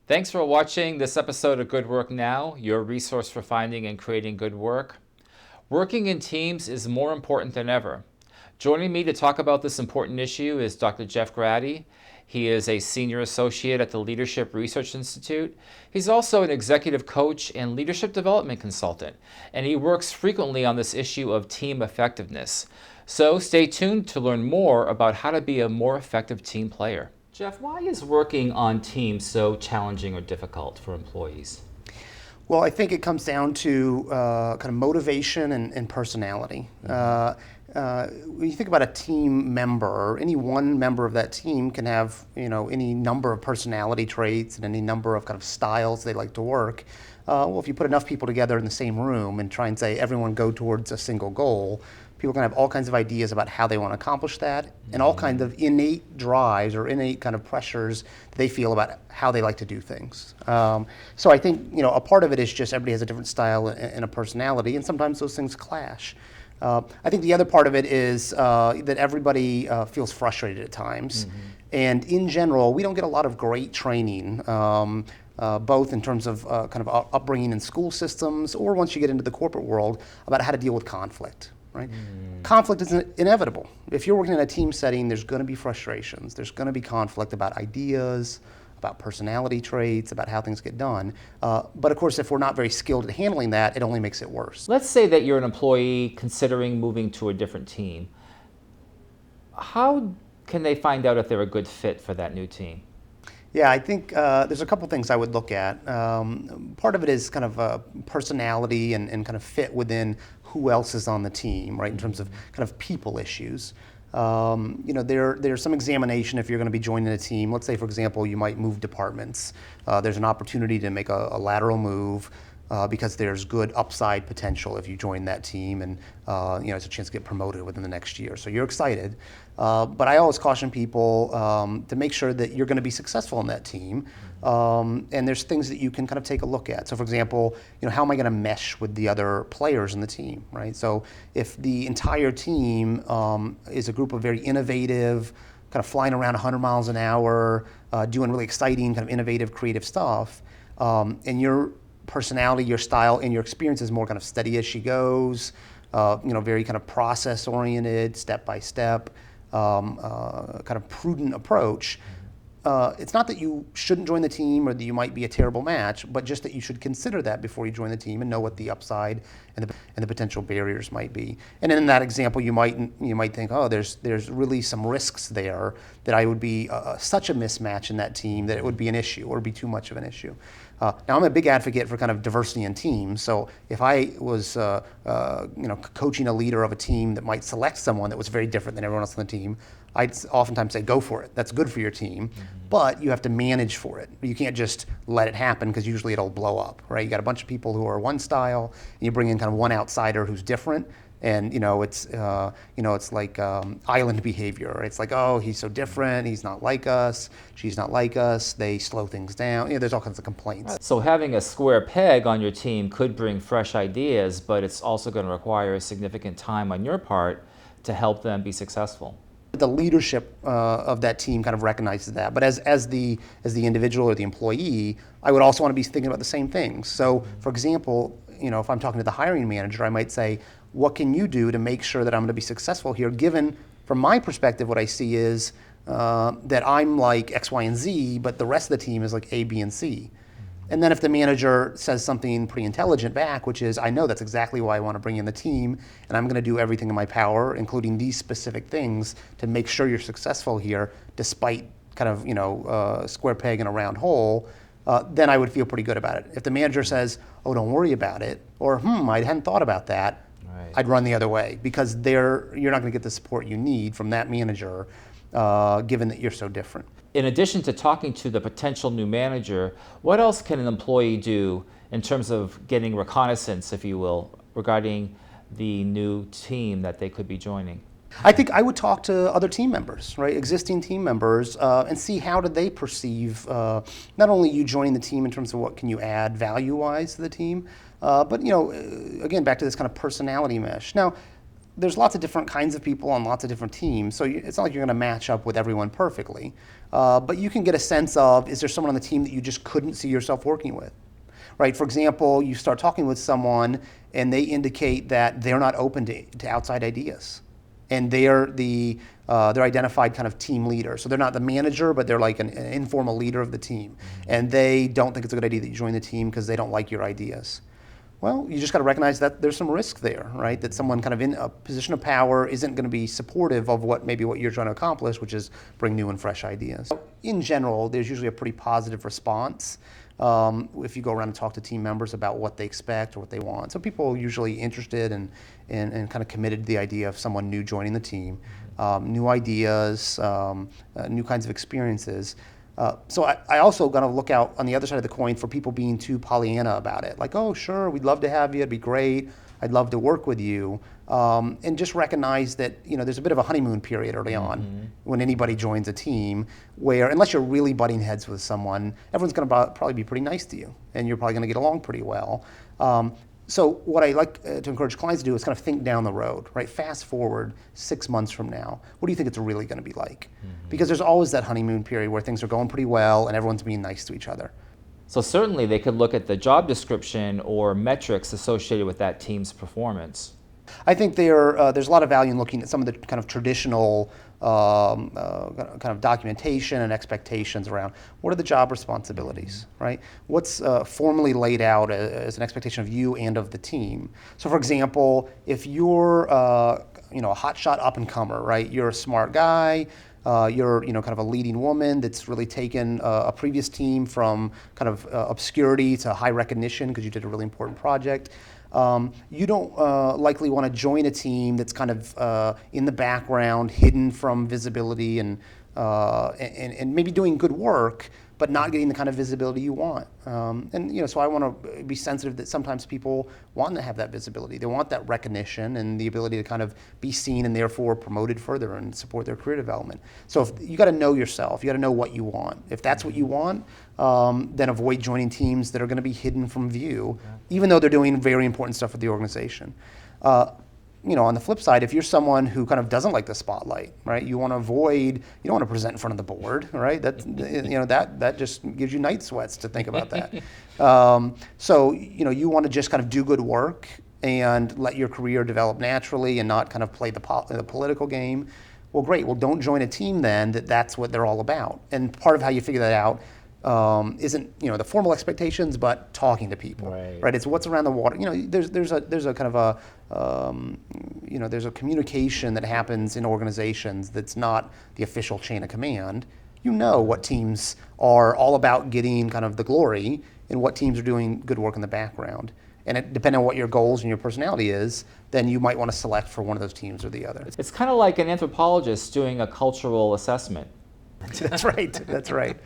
Thanks for watching this episode of Good Work Now, your resource for finding and creating good work. Working in teams is more important than ever. Joining me to talk about this important issue is Dr. Jeff Graddy. He is a senior associate at the Leadership Research Institute. He's also an executive coach and leadership development consultant, and he works frequently on this issue of team effectiveness. So stay tuned to learn more about how to be a more effective team player. Jeff, why is working on teams so challenging or difficult for employees? Well, I think it comes down to kind of motivation and personality. When you think about a team member, any one member of that team can have, any number of personality traits and any number of kind of styles they like to work. Well, if you put enough people together in the same room and try and say everyone go towards a single goal, people can have all kinds of ideas about how they want to accomplish that and all kinds of innate drives or innate kind of pressures that they feel about how they like to do things. So I think, a part of it is just everybody has a different style and a personality, and sometimes those things clash. I think the other part of it is that everybody feels frustrated at times. And in general, we don't get a lot of great training, both in terms of kind of upbringing in school systems or once you get into the corporate world about how to deal with conflict. Right? Conflict is inevitable. If you're working in a team setting, there's going to be frustrations. There's going to be conflict about ideas, about personality traits, about how things get done. But of course, if we're not very skilled at handling that, it only makes it worse. Let's say that you're an employee considering moving to a different team. How can they find out if they're a good fit for that new team? Yeah, I think there's a couple things I would look at. Part of it is kind of personality and kind of fit within who else is on the team, right, in terms of kind of people issues. There's some examination if you're going to be joining a team. Let's say, for example, you might move departments. There's an opportunity to make a lateral move because there's good upside potential if you join that team, and it's a chance to get promoted within the next year. So you're excited. But I always caution people to make sure that you're going to be successful in that team. And there's things that you can kind of take a look at. So for example, how am I going to mesh with the other players in the team, right? So if the entire team is a group of very innovative, kind of flying around 100 miles an hour, doing really exciting, kind of innovative, creative stuff, and your personality, your style, and your experience is more kind of steady as she goes, very kind of process-oriented, step-by-step, kind of prudent approach. It's not that you shouldn't join the team or that you might be a terrible match, but just that you should consider that before you join the team and know what the upside and the potential barriers might be. And in that example, you might think, oh, there's really some risks there that I would be such a mismatch in that team that it would be an issue or be too much of an issue. Now, I'm a big advocate for kind of diversity in teams. So if I was, coaching a leader of a team that might select someone that was very different than everyone else on the team, I'd oftentimes say, go for it. That's good for your team, but you have to manage for it. You can't just let it happen because usually it'll blow up, right? You got a bunch of people who are one style, and you bring in kind of one outsider who's different, and it's like island behavior. It's like, oh, he's so different. He's not like us. She's not like us. They slow things down. There's all kinds of complaints. So having a square peg on your team could bring fresh ideas, but it's also going to require a significant time on your part to help them be successful. The leadership of that team kind of recognizes that, but as the individual or the employee, I would also want to be thinking about the same things. So, for example, if I'm talking to the hiring manager, I might say, what can you do to make sure that I'm going to be successful here? Given, from my perspective, what I see is that I'm like X, Y, and Z, but the rest of the team is like A, B, and C. And then if the manager says something pretty intelligent back, which is, I know that's exactly why I want to bring in the team, and I'm going to do everything in my power, including these specific things, to make sure you're successful here, despite kind of, square peg in a round hole, then I would feel pretty good about it. If the manager says, oh, don't worry about it, or, I hadn't thought about that, right, I'd run the other way, because you're not going to get the support you need from that manager, given that you're so different. In addition to talking to the potential new manager, what else can an employee do in terms of getting reconnaissance, if you will, regarding the new team that they could be joining? I think I would talk to other team members, right, existing team members, and see how do they perceive not only you joining the team in terms of what can you add value-wise to the team, but again, back to this kind of personality mesh. Now, there's lots of different kinds of people on lots of different teams, so it's not like you're going to match up with everyone perfectly. But you can get a sense of, is there someone on the team that you just couldn't see yourself working with? Right? For example, you start talking with someone and they indicate that they're not open to outside ideas. And they're identified kind of team leader. So they're not the manager, but they're like an informal leader of the team. And they don't think it's a good idea that you join the team because they don't like your ideas. Well, you just got to recognize that there's some risk there, right? That someone kind of in a position of power isn't going to be supportive of what you're trying to accomplish, which is bring new and fresh ideas. In general, there's usually a pretty positive response if you go around and talk to team members about what they expect or what they want. So people are usually interested and kind of committed to the idea of someone new joining the team, new ideas, new kinds of experiences. So I also got to look out on the other side of the coin for people being too Pollyanna about it. Like, oh, sure, we'd love to have you. It'd be great. I'd love to work with you. And just recognize that, there's a bit of a honeymoon period early on when anybody joins a team where, unless you're really butting heads with someone, everyone's going to probably be pretty nice to you and you're probably going to get along pretty well. So what I like to encourage clients to do is kind of think down the road, right? Fast forward 6 months from now. What do you think it's really going to be like? Because there's always that honeymoon period where things are going pretty well and everyone's being nice to each other. So certainly they could look at the job description or metrics associated with that team's performance. I think there's a lot of value in looking at some of the kind of traditional kind of documentation and expectations around what are the job responsibilities, right? What's formally laid out as an expectation of you and of the team. So for example, if you're a hotshot up-and-comer, right? You're a smart guy, you're kind of a leading woman that's really taken a previous team from kind of obscurity to high recognition because you did a really important project. You don't likely want to join a team that's kind of in the background, hidden from visibility, and maybe doing good work, but not getting the kind of visibility you want. So I want to be sensitive that sometimes people want to have that visibility. They want that recognition and the ability to kind of be seen and therefore promoted further and support their career development. So if you got to know yourself, you got to know what you want. If that's what you want, then avoid joining teams that are going to be hidden from view, even though they're doing very important stuff for the organization. On the flip side, if you're someone who kind of doesn't like the spotlight, right? You want to present in front of the board, right? That just gives you night sweats to think about that. You want to just kind of do good work and let your career develop naturally and not kind of play the political game. Well, great. Well, don't join a team then that's what they're all about. And part of how you figure that out isn't the formal expectations, but talking to people, right? It's what's around the water. There's a kind of a there's a communication that happens in organizations that's not the official chain of command. What teams are all about getting kind of the glory and what teams are doing good work in the background. And depending on what your goals and your personality is, then you might want to select for one of those teams or the other. It's kind of like an anthropologist doing a cultural assessment. That's right.